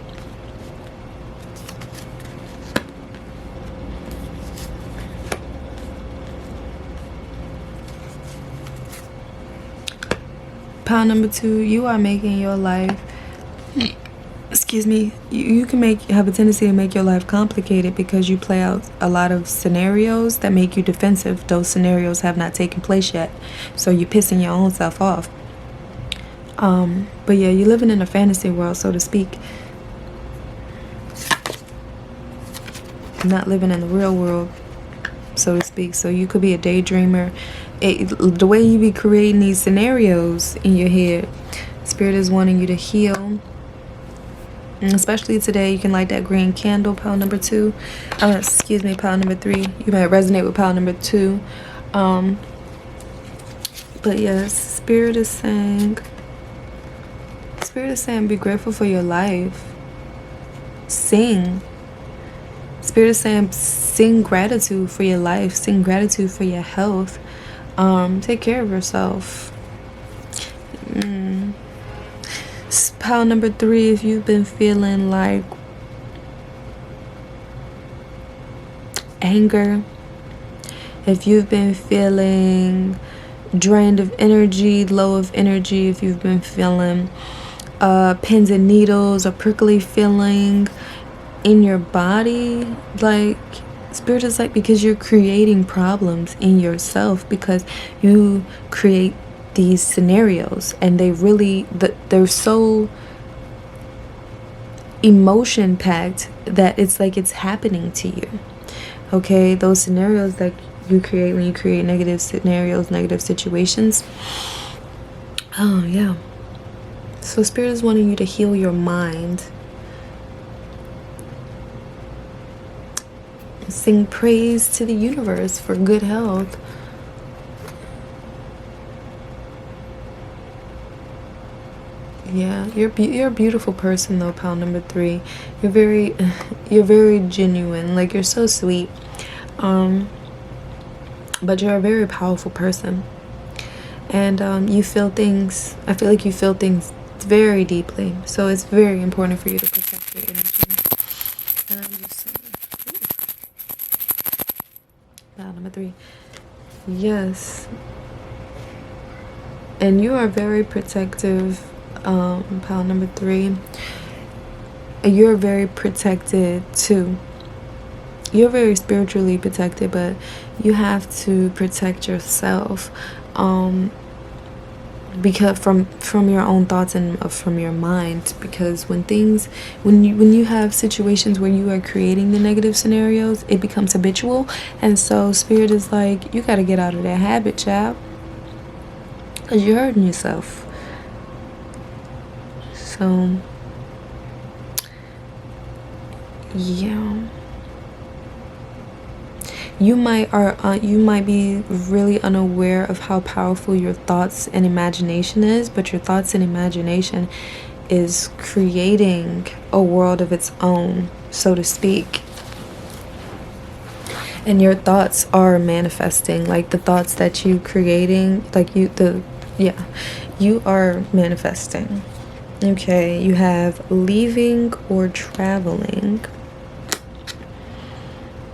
Pile number 2, you are making your life, excuse me, you can have a tendency to make your life complicated, because you play out a lot of scenarios that make you defensive. Those scenarios have not taken place yet, so you're pissing your own self off. But yeah, you're living in a fantasy world, so to speak. Not living in the real world, so to speak. So you could be a daydreamer. The way you be creating these scenarios in your head, Spirit is wanting you to heal. And especially today, you can light that green candle, pile number 2. Excuse me, pile number 3. You might resonate with pile number 2. But yes, Spirit is saying, be grateful for your life. Sing. Spirit is saying, sing gratitude for your life. Sing gratitude for your health. Take care of yourself. Pile number 3, if you've been feeling like anger, if you've been feeling drained of energy, low of energy, if you've been feeling pins and needles, a prickly feeling in your body, like, Spirit is like, because you're creating problems in yourself, because you create these scenarios, and they're so emotion packed that it's like it's happening to you. Okay, those scenarios that you create when you create negative scenarios, negative situations. Oh yeah. So Spirit is wanting you to heal your mind. Sing praise to the universe for good health. Yeah, you're a beautiful person though, pile number 3. You're very genuine. Like, you're so sweet. But you're a very powerful person. And you feel things. I feel like you feel things very deeply. So it's very important for you to protect your energy. And I'm just Pile number 3. Yes. And you are very protective, pile number 3. You're very protected too. You're very spiritually protected, but you have to protect yourself, because from your own thoughts and from your mind. Because when you have situations where you are creating the negative scenarios, it becomes habitual, and so spirit is like, you got to get out of that habit, child, because you're hurting yourself. So yeah, you might be really unaware of how powerful your thoughts and imagination is, but your thoughts and imagination is creating a world of its own, so to speak. And your thoughts are manifesting, like the thoughts that you creating, like you are manifesting. Okay, you have leaving or traveling.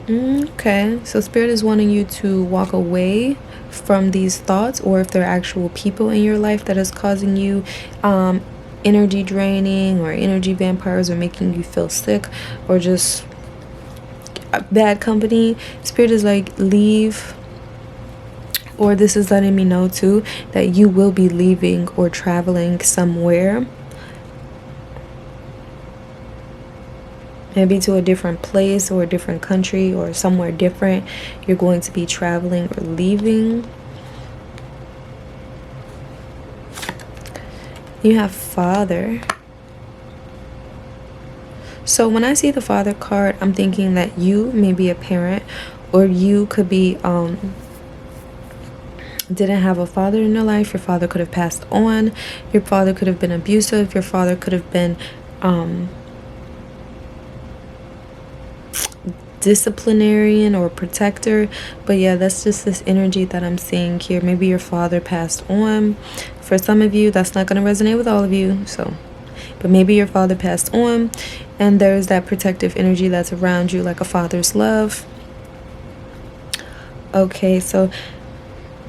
Okay, so spirit is wanting you to walk away from these thoughts, or if there are actual people in your life that is causing you energy draining, or energy vampires, or making you feel sick, or just bad company. Spirit is like, leave. Or this is letting me know too that you will be leaving or traveling somewhere, maybe to a different place or a different country or somewhere different. You're going to be traveling or leaving. You have Father. So when I see the Father card, I'm thinking that you may be a parent, or you could be didn't have a father in your life. Your father could have passed on. Your father could have been abusive. Your father could have been disciplinarian or protector. But yeah, that's just this energy that I'm seeing here. Maybe your father passed on. For some of you, that's not going to resonate with all of you, so, but maybe your father passed on, and there's that protective energy that's around you, like a father's love. Okay, so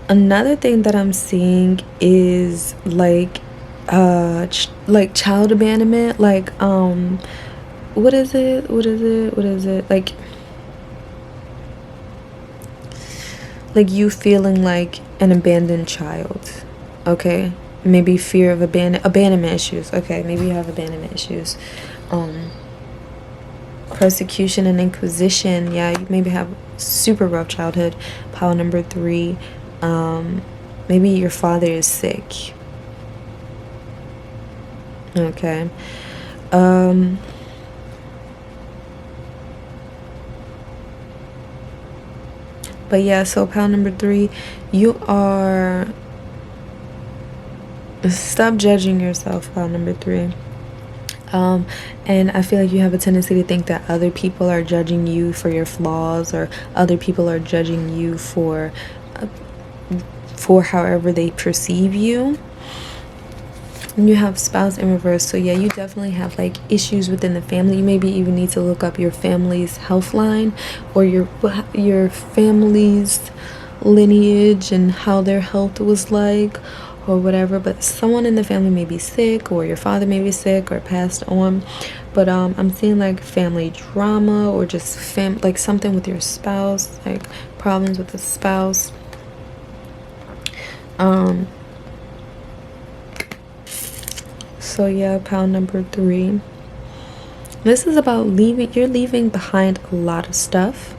another thing that I'm seeing is like child abandonment, like what is it like you feeling like an abandoned child. Okay, maybe fear of abandonment issues. Okay, maybe you have abandonment issues. Persecution and inquisition. Yeah, you maybe have super rough childhood. Pile number 3. Maybe your father is sick. Okay. But yeah, so pile number 3, you are, stop judging yourself, pile number 3. And I feel like you have a tendency to think that other people are judging you for your flaws, or other people are judging you for however they perceive you. And you have Spouse in reverse, so yeah, you definitely have like issues within the family. You maybe even need to look up your family's health line, or your family's lineage and how their health was like, or whatever. But someone in the family may be sick, or your father may be sick or passed on. But I'm seeing like family drama, or just like something with your spouse, like problems with the spouse. So yeah, pile number 3. This is about leaving. You're leaving behind a lot of stuff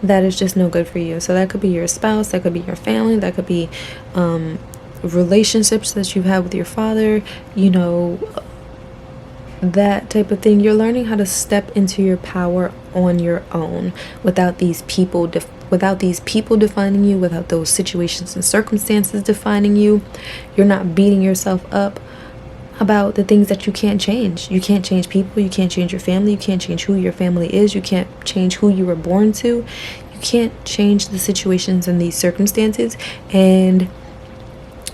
that is just no good for you. So that could be your spouse, that could be your family, that could be relationships that you've had with your father, you know, that type of thing. You're learning how to step into your power on your own, without these people defining you, without those situations and circumstances defining you. You're not beating yourself up about the things that you can't change. You can't change people. You can't change your family. You can't change who your family is. You can't change who you were born to. You can't change the situations and these circumstances. And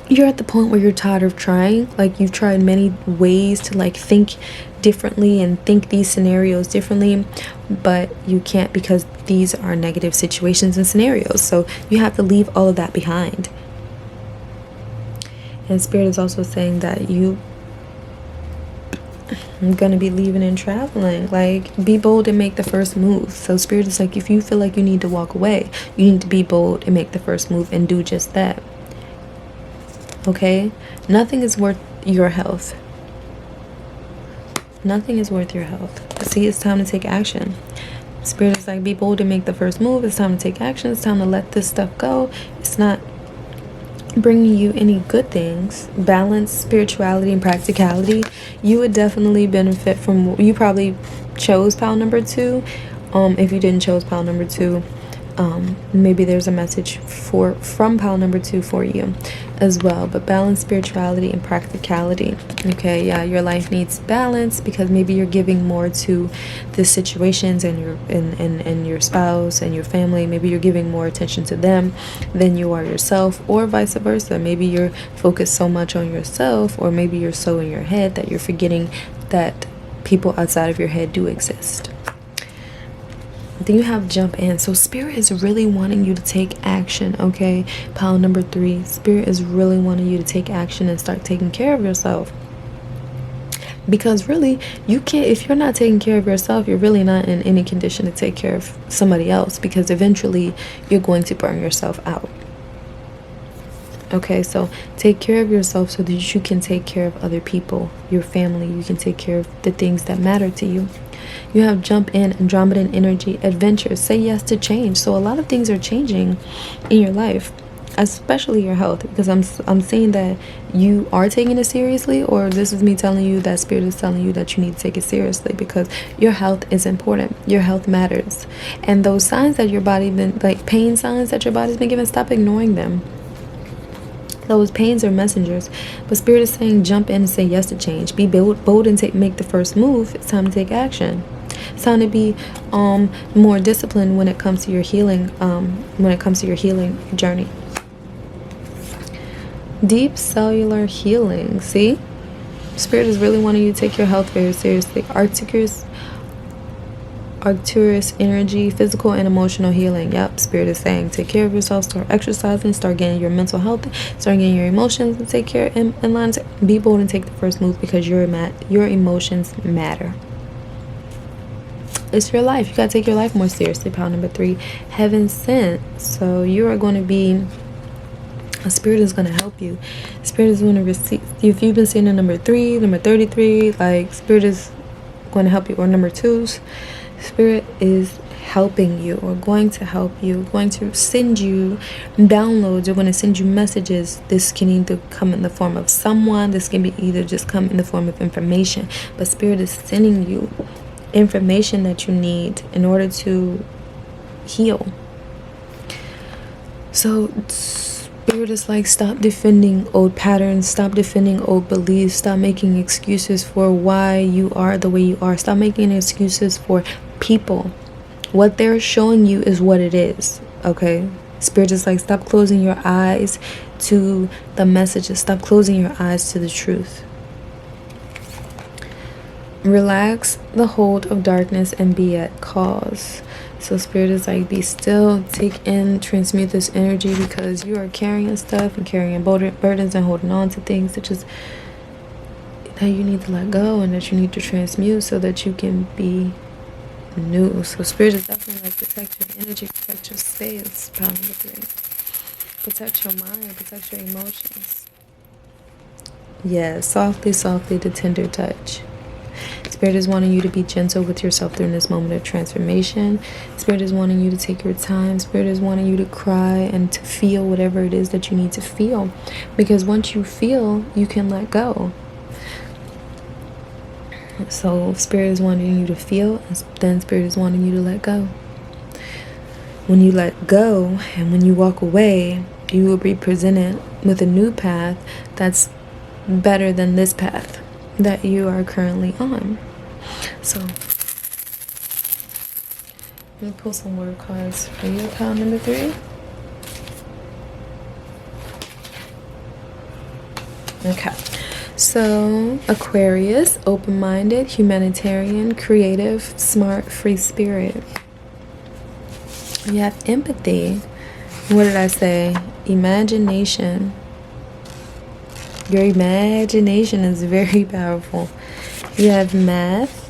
you're at the point where you're tired of trying. Like, you've tried many ways to like think differently and think these scenarios differently, but you can't, because these are negative situations and scenarios. So you have to leave all of that behind. And Spirit is also saying that I'm gonna be leaving and traveling. Like, be bold and make the first move. So Spirit is like, if you feel like you need to walk away, you need to be bold and make the first move and do just that. Okay? Nothing is worth your health. Nothing is worth your health. See, it's time to take action. Spirit is like, be bold and make the first move. It's time to take action. It's time to let this stuff go. It's not bringing you any good things. Balance, spirituality, and practicality. You would definitely benefit from, you probably chose pile number 2. If you didn't chose pile number 2, maybe there's a message from pile number 2 for you as well. But balance, spirituality, and practicality. Okay, yeah, your life needs balance, because maybe you're giving more to the situations and your spouse and your family. Maybe you're giving more attention to them than you are yourself, or vice versa. Maybe you're focused so much on yourself, or maybe you're so in your head that you're forgetting that people outside of your head do exist. Then you have jump in. So Spirit is really wanting you to take action, okay? Pile number 3. Spirit is really wanting you to take action and start taking care of yourself. Because really, you can't, if you're not taking care of yourself, you're really not in any condition to take care of somebody else, because eventually you're going to burn yourself out. Okay, so take care of yourself so that you can take care of other people, your family. You can take care of the things that matter to you. You have jump in, Andromedan energy, adventure. Say yes to change. So a lot of things are changing in your life, especially your health, because I'm saying that you are taking it seriously, or this is me telling you that Spirit is telling you that you need to take it seriously, because your health is important. Your health matters. And those signs that your body been, like pain signs that your body's been given, stop ignoring them. Those pains are messengers. But Spirit is saying jump in and say yes to change. Be bold and make the first move. It's time to take action. It's time to be more disciplined when it comes to your healing, journey. Deep cellular healing. See? Spirit is really wanting you to take your health very seriously. Arcturus energy, physical and emotional healing. Yep, Spirit is saying take care of yourself, start exercising, start getting your mental health, start getting your emotions and take care in line. Be bold and take the first move, because your emotions matter. It's your life. You gotta take your life more seriously. Pile number 3, heaven sent. So you are going to be, a Spirit is going to help you. Spirit is going to receive. If you've been seeing the number 3, number 33, like Spirit is going to help you, or number 2s. Spirit is helping you, or going to help you, going to send you downloads, or going to send you messages. This can either come in the form of someone, this can be either just come in the form of information, but Spirit is sending you information that you need in order to heal. So Spirit is like, stop defending old patterns, stop defending old beliefs, stop making excuses for why you are the way you are, stop making excuses for people. What they're showing you is what it is, okay? Spirit is like, stop closing your eyes to the messages, stop closing your eyes to the truth. Relax the hold of darkness and be at cause. So Spirit is like, be still, take in, transmute this energy, because you are carrying stuff and carrying burdens and holding on to things that you need to let go and that you need to transmute so that you can be new. So Spirit is definitely like, protect your energy, protect your space. Pound number 3. Protect your mind, protect your emotions. Yeah, softly, the tender touch. Spirit is wanting you to be gentle with yourself during this moment of transformation. Spirit is wanting you to take your time. Spirit is wanting you to cry and to feel whatever it is that you need to feel. Because once you feel, you can let go. So Spirit is wanting you to feel, and then Spirit is wanting you to let go. When you let go and when you walk away, you will be presented with a new path that's better than this path that you are currently on. So let me pull some word cards for you, pile number 3. Okay. So, Aquarius, open-minded, humanitarian, creative, smart, free spirit. You have empathy. What did I say? Imagination. Your imagination is very powerful. You have math.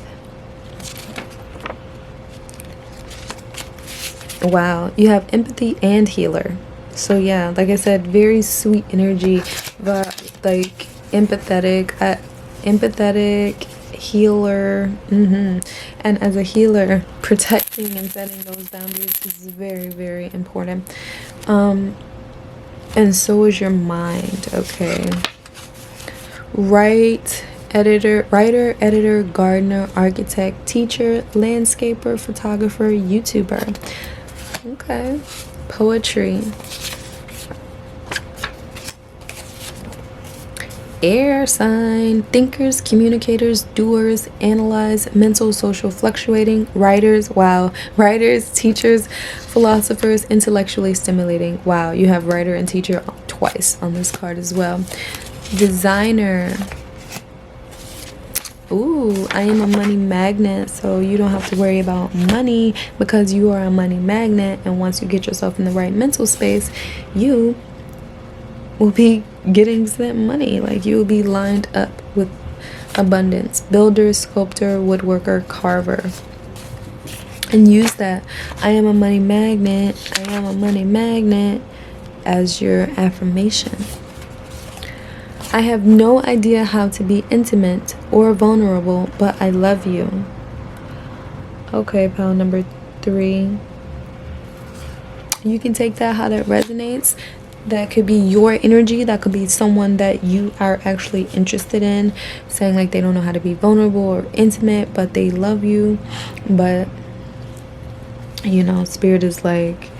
Wow. You have empathy and healer. So yeah, like I said, very sweet energy, but like empathetic, healer. And as a healer, protecting and setting those boundaries is very, very important. And so is your mind. Okay. Writer, editor, gardener, architect, teacher, landscaper, photographer, YouTuber. Okay. Poetry. Air sign, thinkers, communicators, doers, analyze, mental, social, fluctuating, writers, wow, writers, teachers, philosophers, intellectually stimulating. Wow, you have writer and teacher twice on this card as well. Designer. Ooh, I am a money magnet, so you don't have to worry about money because you are a money magnet, and once you get yourself in the right mental space, you will be getting sent money. Like, you will be lined up with abundance. Builder, sculptor, woodworker, carver. And use that I am a money magnet, I am a money magnet as your affirmation. I have no idea how to be intimate or vulnerable, but I love you. Okay, pile number 3. You can take that how that resonates. That could be your energy. That could be someone that you are actually interested in, saying like they don't know how to be vulnerable or intimate, but they love you. But, you know, spirit is like,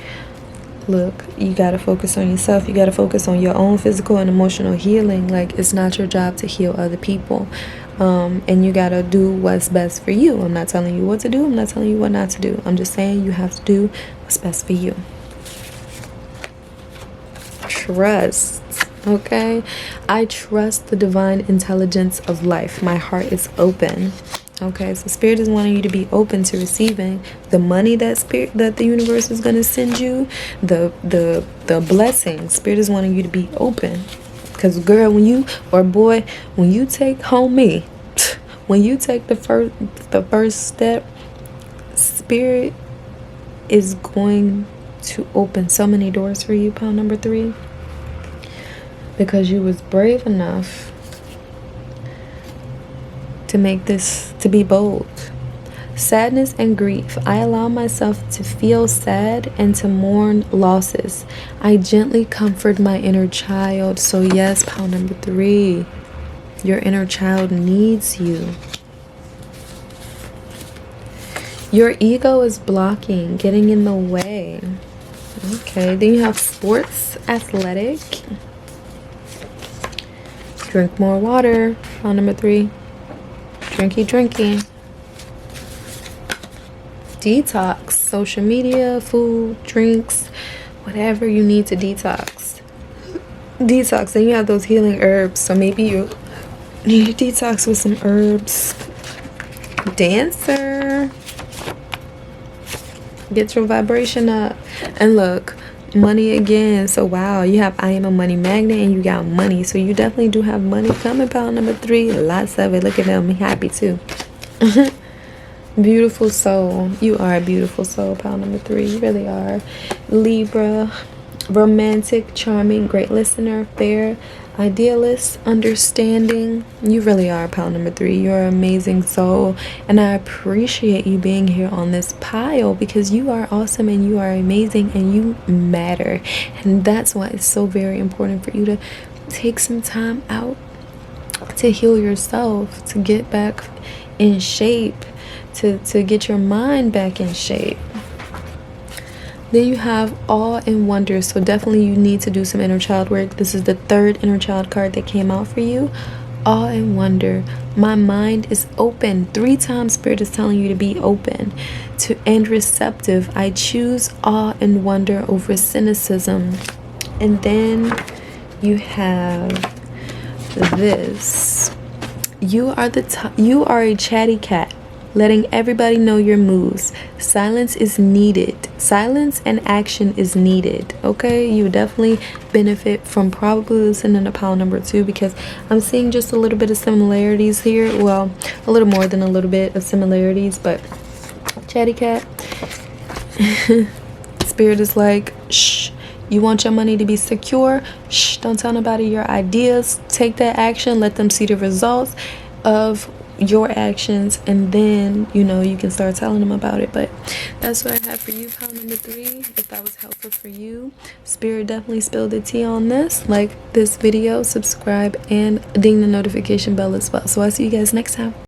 look, you got to focus on yourself. You got to focus on your own physical and emotional healing. Like, it's not your job to heal other people. And you got to do what's best for you. I'm not telling you what to do. I'm not telling you what not to do. I'm just saying you have to do what's best for you. Trust. Okay? I trust the divine intelligence of life. My heart is open. Okay, so spirit is wanting you to be open to receiving the money that the universe is going to send you, the blessings. Spirit is wanting you to be open, because girl, when you take home me, when you take the first step, spirit is going to open so many doors for you, pile number 3, because you was brave enough to make this, to be bold. Sadness and grief. I allow myself to feel sad and to mourn losses. I gently comfort my inner child. So yes, pile number 3, your inner child needs you. Your ego is blocking, getting in the way. Okay, then you have sports, athletic. Drink more water, pile number 3. Drinky. Detox. Social media, food, drinks, whatever you need to detox. Then you have those healing herbs. So maybe you need to detox with some herbs. Dancer. Get your vibration up. And look, money again. So wow, you have I am a money magnet and you got money. So you definitely do have money coming, pile number 3. Lots of it. Look at them. I'm happy too. Beautiful soul. You are a beautiful soul, pile number 3. You really are. Libra. Romantic, charming, great listener, fair, idealist, understanding. You really are, pile number 3. You're an amazing soul, and I appreciate you being here on this pile, because you are awesome and you are amazing and you matter. And that's why it's so very important for you to take some time out to heal yourself, to get back in shape, to get your mind back in shape. Then you have awe and wonder. So definitely you need to do some inner child work. This is the 3rd inner child card that came out for you. Awe and wonder. My mind is open. 3 times spirit is telling you to be open and receptive. I choose awe and wonder over cynicism. And then you have this. You are a chatty cat, letting everybody know your moves. Silence is needed. Silence and action is needed. Okay, you definitely benefit from probably listening to pile number 2, because I'm seeing just a little bit of similarities here. Well, a little more than a little bit of similarities, but chatty cat. Spirit is like, shh. You want your money to be secure? Shh, don't tell nobody your ideas. Take that action. Let them see the results of your actions, and then, you know, you can start telling them about it. But that's what I have for you, pile number 3. If that was helpful for you, Spirit definitely spilled the tea on this. Like this video, subscribe, and ding the notification bell as well. So I'll see you guys next time.